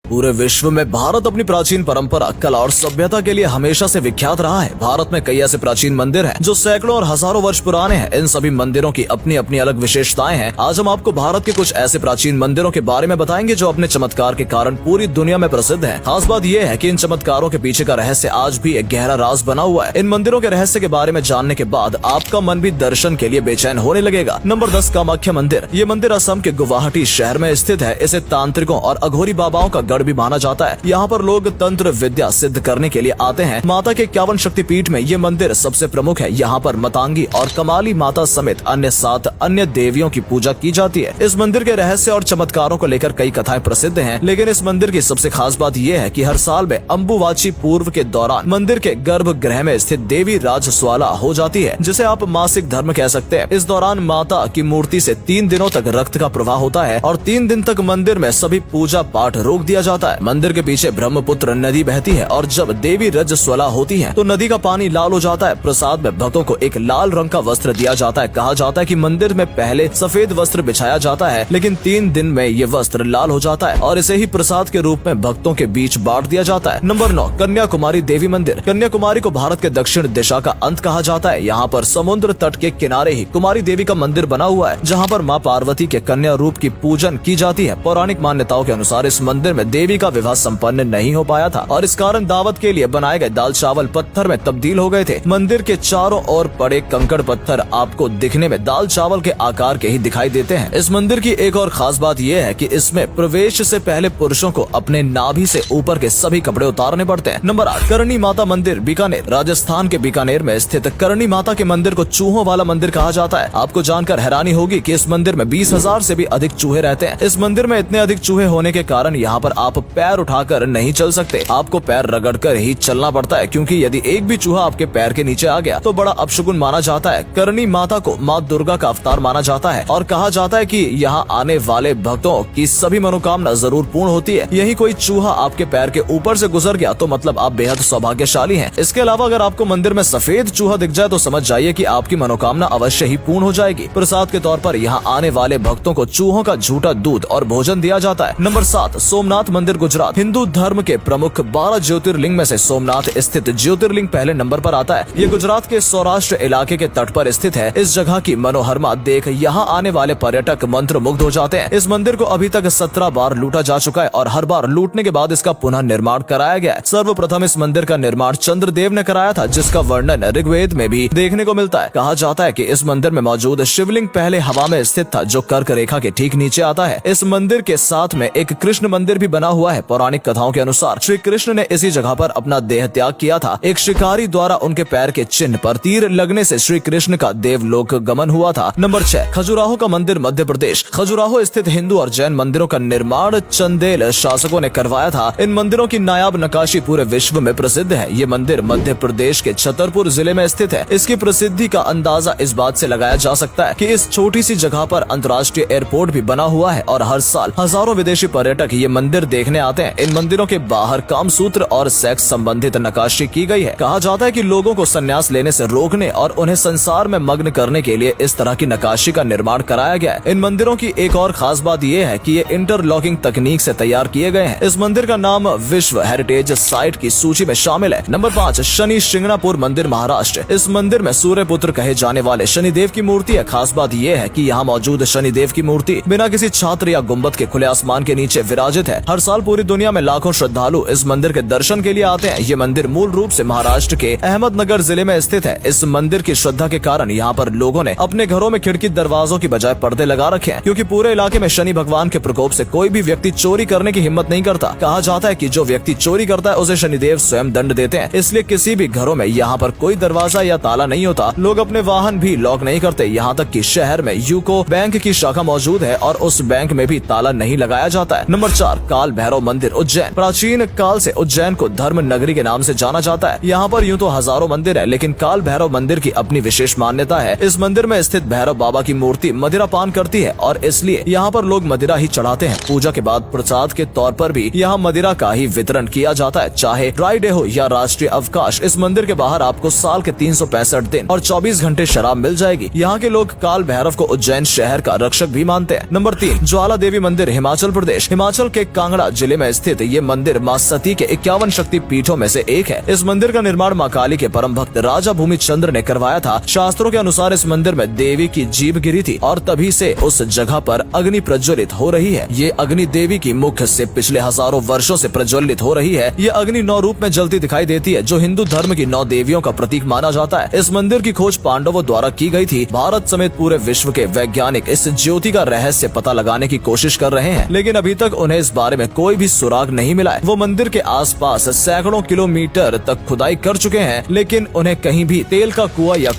पूरे विश्व में भारत अपनी प्राचीन परंपरा, कला और सभ्यता के लिए हमेशा से विख्यात रहा है। भारत में कई ऐसे प्राचीन मंदिर हैं जो सैकड़ों और हजारों वर्ष पुराने हैं। इन सभी मंदिरों की अपनी अपनी अलग विशेषताएं हैं। आज हम आपको भारत के कुछ ऐसे प्राचीन मंदिरों के बारे में बताएंगे जो अपने चमत्कार के कारण पूरी दुनिया में प्रसिद्ध हैं। खास बात यह है कि इन चमत्कारों के पीछे का रहस्य आज भी एक गहरा राज बना हुआ है। इन मंदिरों के रहस्य के बारे में जानने के बाद आपका मन भी दर्शन के लिए बेचैन होने लगेगा। नंबर 10, कामाख्या मंदिर। ये मंदिर असम के गुवाहाटी शहर में स्थित है। इसे तांत्रिकों और अघोरी बाबाओं का गढ़ भी माना जाता है। यहाँ पर लोग तंत्र विद्या सिद्ध करने के लिए आते हैं। माता के 51 शक्तिपीठ में ये मंदिर सबसे प्रमुख है। यहाँ पर मतंगी और कमाली माता समेत अन्य 7 अन्य देवियों की पूजा की जाती है। इस मंदिर के रहस्य और चमत्कारों को लेकर कई कथाएं प्रसिद्ध हैं, लेकिन इस मंदिर की सबसे खास बात यह है कि हर साल में अम्बुवाची पूर्व के दौरान मंदिर के गर्भगृह में स्थित देवी राजस्वाला हो जाती है, जिसे आप मासिक धर्म कह सकते हैं। इस दौरान माता की मूर्ति से 3 दिनों तक रक्त का प्रवाह होता है और 3 दिन तक मंदिर में सभी पूजा पाठ रोक दिया जाता है। मंदिर के पीछे ब्रह्मपुत्र नदी बहती है और जब देवी रजस्वला होती है तो नदी का पानी लाल हो जाता है। प्रसाद में भक्तों को एक लाल रंग का वस्त्र दिया जाता है। कहा जाता है कि मंदिर में पहले सफेद वस्त्र बिछाया जाता है, लेकिन 3 दिन में ये वस्त्र लाल हो जाता है और इसे ही प्रसाद के रूप में भक्तों के बीच बांट दिया जाता है। नंबर 9, कन्याकुमारी देवी मंदिर। कन्याकुमारी को भारत के दक्षिण दिशा का अंत कहा जाता है। यहाँ पर समुद्र तट के किनारे ही कुमारी देवी का मंदिर बना हुआ है, जहाँ पर माँ पार्वती के कन्या रूप की पूजन की जाती है। पौराणिक मान्यताओं के अनुसार इस मंदिर में देवी का विवाह संपन्न नहीं हो पाया था और इस कारण दावत के लिए बनाए गए दाल चावल पत्थर में तब्दील हो गए थे। मंदिर के चारों ओर पड़े कंकड़ पत्थर आपको दिखने में दाल चावल के आकार के ही दिखाई देते हैं। इस मंदिर की एक और खास बात यह है कि इसमें प्रवेश से पहले पुरुषों को अपने नाभि से ऊपर के सभी कपड़े उतारने पड़ते हैं। नंबर 8, करणी माता मंदिर, बीकानेर। राजस्थान के बीकानेर में स्थित करणी माता के मंदिर को चूहों वाला मंदिर कहा जाता है। आपको जानकर हैरानी होगी कि इस मंदिर में 20,000 से भी अधिक चूहे रहते हैं। इस मंदिर में इतने अधिक चूहे होने के कारण यहाँ पर आप पैर उठाकर नहीं चल सकते। आपको पैर रगड़कर ही चलना पड़ता है, क्योंकि यदि एक भी चूहा आपके पैर के नीचे आ गया तो बड़ा अपशगुन माना जाता है। करणी माता को माँ दुर्गा का अवतार माना जाता है और कहा जाता है कि यहाँ आने वाले भक्तों की सभी मनोकामना जरूर पूर्ण होती है। यही कोई चूहा आपके पैर के ऊपर से गुजर गया तो मतलब आप बेहद सौभाग्यशाली हैं। इसके अलावा अगर आपको मंदिर में सफेद चूहा दिख जाए तो समझ जाइए कि आपकी मनोकामना अवश्य ही पूर्ण हो जाएगी। प्रसाद के तौर पर यहाँ आने वाले भक्तों को चूहों का झूठा दूध और भोजन दिया जाता है। नंबर 7, सोमनाथ मंदिर, गुजरात। हिंदू धर्म के प्रमुख 12 ज्योतिर्लिंग में से सोमनाथ स्थित ज्योतिर्लिंग पहले नंबर पर आता है। ये गुजरात के सौराष्ट्र इलाके के तट पर स्थित है। इस जगह की मनोहरमा देख यहाँ आने वाले पर्यटक मंत्र मुग्ध हो जाते हैं। इस मंदिर को अभी तक 17 बार लूटा जा चुका है और हर बार लूटने के बाद इसका पुनः निर्माण कराया गया है। सर्वप्रथम इस मंदिर का निर्माण चंद्रदेव ने कराया था, जिसका वर्णन ऋग्वेद में भी देखने को मिलता है। कहा जाता है कि इस मंदिर में मौजूद शिवलिंग पहले हवा में स्थित था, जो कर्क रेखा के ठीक नीचे आता है। इस मंदिर के साथ में एक कृष्ण मंदिर भी बना हुआ है। पौराणिक कथाओं के अनुसार श्री कृष्ण ने इसी जगह पर अपना देह त्याग किया था। एक शिकारी द्वारा उनके पैर के चिन्ह पर तीर लगने से श्री कृष्ण का देवलोक गमन हुआ था। नंबर 6, खजुराहो का मंदिर, मध्य प्रदेश। खजुराहो स्थित हिंदू और जैन मंदिरों का निर्माण चंदेल शासकों ने करवाया था। इन मंदिरों की नायाब नक्काशी पूरे विश्व में प्रसिद्ध है। ये मंदिर मध्य प्रदेश के छतरपुर जिले में स्थित है। इसकी प्रसिद्धि का अंदाजा इस बात से लगाया जा सकता है कि इस छोटी सी जगह पर अंतर्राष्ट्रीय एयरपोर्ट भी बना हुआ है और हर साल हजारों विदेशी पर्यटक ये मंदिर देखने आते हैं। इन मंदिरों के बाहर कामसूत्र और सेक्स संबंधित नक्काशी की गई है। कहा जाता है कि लोगों को संन्यास लेने से रोकने और उन्हें संसार में मग्न करने के लिए इस तरह की नक्काशी का निर्माण कराया गया है। इन मंदिरों की एक और खास बात यह है कि ये इंटरलॉकिंग तकनीक से तैयार किए गए हैं। इस मंदिर का नाम विश्व हेरिटेज साइट की सूची में शामिल है। नंबर 5, शनि शिंगणापुर मंदिर, महाराष्ट्र। इस मंदिर में सूर्य पुत्र कहे जाने वाले शनिदेव की मूर्ति है। खास बात यह है कि यहाँ मौजूद शनिदेव की मूर्ति बिना किसी छात्र या गुम्बद के खुले आसमान के नीचे विराजित है। हर साल पूरी दुनिया में लाखों श्रद्धालु इस मंदिर के दर्शन के लिए आते हैं। ये मंदिर मूल रूप से महाराष्ट्र के अहमदनगर जिले में स्थित है। इस मंदिर की श्रद्धा के कारण यहाँ पर लोगों ने अपने घरों में खिड़की दरवाजों की बजाय पर्दे लगा रखे हैं, क्योंकि पूरे इलाके में शनि भगवान के प्रकोप से कोई भी व्यक्ति चोरी करने की हिम्मत नहीं करता। कहा जाता है कि जो व्यक्ति चोरी करता है उसे शनिदेव स्वयं दंड देते हैं। इसलिए किसी भी घरों में यहाँ पर कोई दरवाजा या ताला नहीं होता। लोग अपने वाहन भी लॉक नहीं करते। यहाँ तक कि शहर में यूको बैंक की शाखा मौजूद है और उस बैंक में भी ताला नहीं लगाया जाता है। नंबर 4, काल भैरव मंदिर, उज्जैन। प्राचीन काल से उज्जैन को धर्म नगरी के नाम से जाना जाता है। यहाँ पर यूँ तो हजारों मंदिर है, लेकिन काल भैरव मंदिर की अपनी विशेष मान्यता है। इस मंदिर में स्थित भैरव बाबा की मूर्ति मदिरा पान करती है और इसलिए यहाँ पर लोग मदिरा ही चढ़ाते हैं। पूजा के बाद प्रसाद के तौर पर भी यहाँ मदिरा का ही वितरण किया जाता है, चाहे ड्राई डे हो या राष्ट्रीय अवकाश। इस मंदिर के बाहर आपको साल के 365 दिन और 24 घंटे शराब मिल जाएगी। यहाँ के लोग काल भैरव को उज्जैन शहर का रक्षक भी मानते हैं। नंबर 3, ज्वाला देवी मंदिर, हिमाचल प्रदेश। हिमाचल के कांगड़ा कांगड़ा जिले में स्थित ये मंदिर मां सती के 51 शक्ति पीठों में से एक है। इस मंदिर का निर्माण मां काली के परम भक्त राजा भूमिचंद्र ने करवाया था। शास्त्रों के अनुसार इस मंदिर में देवी की जीभ गिरी थी और तभी से उस जगह पर अग्नि प्रज्वलित हो रही है। ये अग्नि देवी की मुख से पिछले हजारों वर्षों से प्रज्वलित हो रही है। ये अग्नि 9 रूप में जलती दिखाई देती है, जो हिंदू धर्म की 9 देवियों का प्रतीक माना जाता है। इस मंदिर की खोज पांडवों द्वारा की गई थी। भारत समेत पूरे विश्व के वैज्ञानिक इस ज्योति का रहस्य पता लगाने की कोशिश कर रहे हैं, लेकिन अभी तक उन्हें इस बारे में कोई भी सुराग नहीं मिला है। वो मंदिर के आसपास सैकड़ों किलोमीटर तक खुदाई कर चुके हैं, लेकिन उन्हें कहीं भी तेल का कुआं या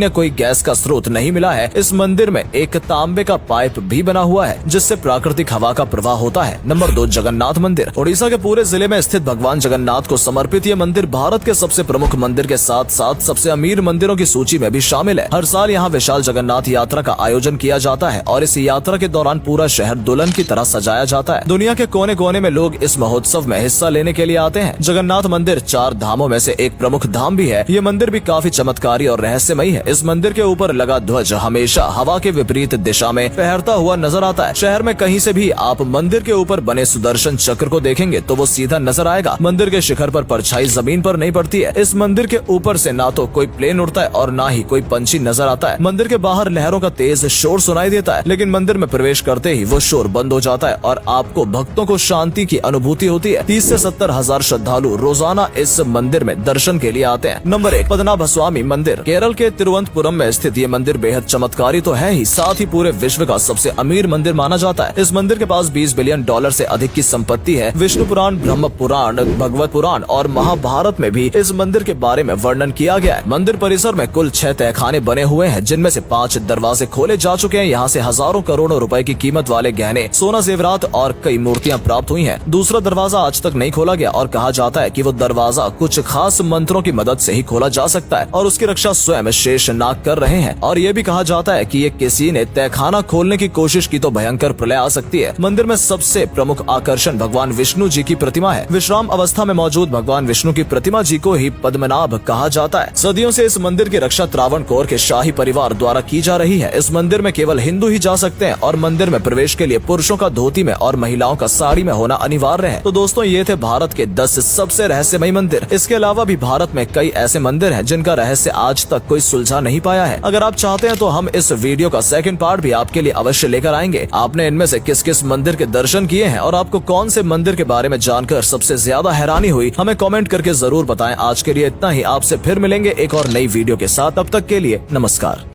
कोई गैस का स्रोत नहीं मिला है। इस मंदिर में एक तांबे का पाइप भी बना हुआ है, जिससे प्राकृतिक हवा का प्रवाह होता है। नंबर 2, जगन्नाथ मंदिर। उड़ीसा के पूरे जिले में स्थित भगवान जगन्नाथ को समर्पित ये मंदिर भारत के सबसे प्रमुख मंदिर के साथ साथ सबसे अमीर मंदिरों की सूची में भी शामिल है। हर साल यहाँ विशाल जगन्नाथ यात्रा का आयोजन किया जाता है और इस यात्रा के दौरान पूरा शहर दुल्हन की तरह सजाया जाता है। दुनिया के कोने कोने में लोग इस महोत्सव में हिस्सा लेने के लिए आते हैं। जगन्नाथ मंदिर 4 धामों में से एक प्रमुख धाम भी है। ये मंदिर भी काफी चमत्कारी और रहस्यमयी है। इस मंदिर के ऊपर लगा ध्वज हमेशा हवा के विपरीत दिशा में फहरता हुआ नजर आता है। शहर में कहीं से भी आप मंदिर के ऊपर बने सुदर्शन चक्र को देखेंगे तो वो सीधा नजर आएगा। मंदिर के शिखर पर परछाई जमीन पर नहीं पड़ती है। इस मंदिर के ऊपर से ना तो कोई प्लेन उड़ता है और ना ही कोई पंछी नजर आता है। मंदिर के बाहर लहरों का तेज शोर सुनाई देता है, लेकिन मंदिर में प्रवेश करते ही वो शोर बंद हो जाता है और आपको भक्तों को शांति की अनुभूति होती है। 30 से 70 हजार श्रद्धालु रोजाना इस मंदिर में दर्शन के लिए आते हैं। नंबर 1, पद्मनाभस्वामी मंदिर। केरल के तिरुवनंतपुरम में स्थित ये मंदिर बेहद चमत्कारी तो है ही, साथ ही पूरे विश्व का सबसे अमीर मंदिर माना जाता है। इस मंदिर के पास $20 बिलियन से अधिक की संपत्ति है। विष्णु पुराण, ब्रह्म पुराण, भगवत पुराण और महाभारत में भी इस मंदिर के बारे में वर्णन किया गया है। मंदिर परिसर में कुल 6 तहखाने बने हुए हैं, जिनमें से 5 दरवाजे खोले जा चुके हैं। यहाँ से हजारों करोड़ों रुपए की कीमत वाले गहने, सोना, जेवरात और कई मूर्तियाँ प्राप्त हुई हैं। दूसरा दरवाजा आज तक नहीं खोला गया और कहा जाता है कि वो दरवाजा कुछ खास मंत्रों की मदद से ही खोला जा सकता है और उसकी रक्षा स्वयं शेषनाग कर रहे हैं। और ये भी कहा जाता है कि ये किसी ने तहखाना खोलने की कोशिश की तो भयंकर प्रलय आ सकती है। मंदिर में सबसे प्रमुख आकर्षण भगवान विष्णु जी की प्रतिमा है। विश्राम अवस्था में मौजूद भगवान विष्णु की प्रतिमा जी को ही पद्मनाभ कहा जाता है। सदियों से इस मंदिर की रक्षा त्रावणकोर के शाही परिवार द्वारा की जा रही है। इस मंदिर में केवल हिंदू ही जा सकते हैं और मंदिर में प्रवेश के लिए पुरुषों का धोती में और महिलाओं का साड़ी में होना अनिवार्य है। तो दोस्तों, ये थे भारत के 10 सबसे रहस्यमयी मंदिर। इसके अलावा भी भारत में कई ऐसे मंदिर हैं जिनका रहस्य आज तक कोई सुलझा नहीं पाया है। अगर आप चाहते हैं तो हम इस वीडियो का सेकंड पार्ट भी आपके लिए अवश्य लेकर आएंगे। आपने इनमें से किस किस मंदिर के दर्शन किए हैं और आपको कौन से मंदिर के बारे में जानकर सबसे ज्यादा हैरानी हुई, हमें कमेंट करके जरूर बताएं। आज के लिए इतना ही। आपसे फिर मिलेंगे एक और नई वीडियो के साथ। तब तक के लिए नमस्कार।